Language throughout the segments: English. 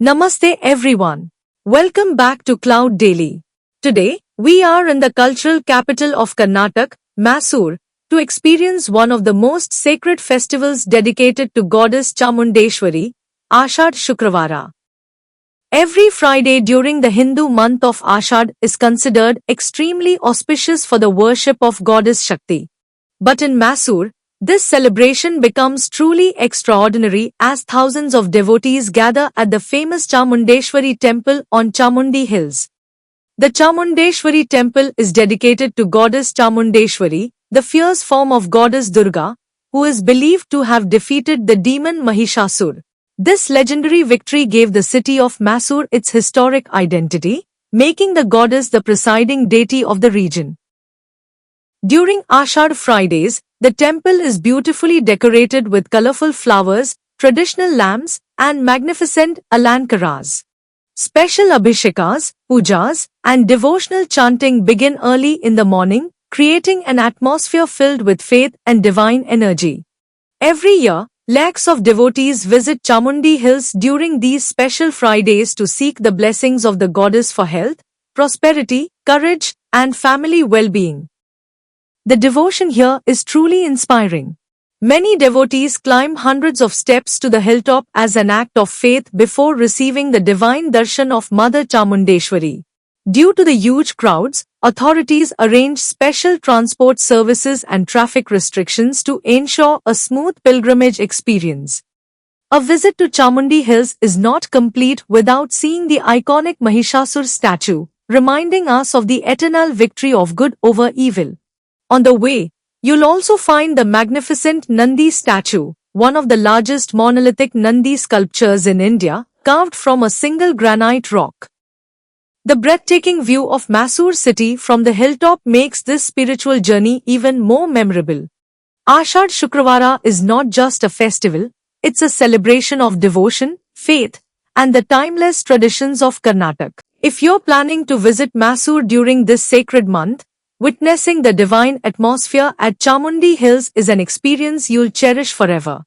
Namaste everyone. Welcome back to Cloud Daily. Today, we are in the cultural capital of Karnataka, Mysore, to experience one of the most sacred festivals dedicated to goddess Chamundeshwari, Ashadh Shukravara. Every Friday during the Hindu month of Ashadh is considered extremely auspicious for the worship of goddess Shakti. But in Mysore, this celebration becomes truly extraordinary as thousands of devotees gather at the famous Chamundeshwari temple on Chamundi Hills. The Chamundeshwari temple is dedicated to goddess Chamundeshwari, the fierce form of goddess Durga, who is believed to have defeated the demon Mahishasur. This legendary victory gave the city of Mysore its historic identity, making the goddess the presiding deity of the region. During Ashadh Fridays, the temple is beautifully decorated with colorful flowers, traditional lamps, and magnificent alankaras. Special abhishekas, pujas, and devotional chanting begin early in the morning, creating an atmosphere filled with faith and divine energy. Every year, lakhs of devotees visit Chamundi Hills during these special Fridays to seek the blessings of the goddess for health, prosperity, courage, and family well-being. The devotion here is truly inspiring. Many devotees climb hundreds of steps to the hilltop as an act of faith before receiving the divine darshan of Mother Chamundeshwari. Due to the huge crowds, authorities arrange special transport services and traffic restrictions to ensure a smooth pilgrimage experience. A visit to Chamundi Hills is not complete without seeing the iconic Mahishasur statue, reminding us of the eternal victory of good over evil. On the way, you'll also find the magnificent Nandi statue, one of the largest monolithic Nandi sculptures in India, carved from a single granite rock. The breathtaking view of Mysore city from the hilltop makes this spiritual journey even more memorable. Ashadh Shukravara is not just a festival, it's a celebration of devotion, faith, and the timeless traditions of Karnataka. If you're planning to visit Mysore during this sacred month, witnessing the divine atmosphere at Chamundi Hills is an experience you'll cherish forever.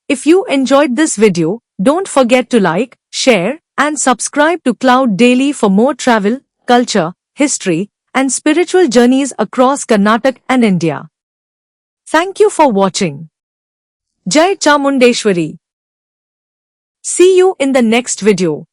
If you enjoyed this video, don't forget to like, share, and subscribe to Cloud Daily for more travel, culture, history, and spiritual journeys across Karnataka and India. Thank you for watching. Jai Chamundeshwari. See you in the next video.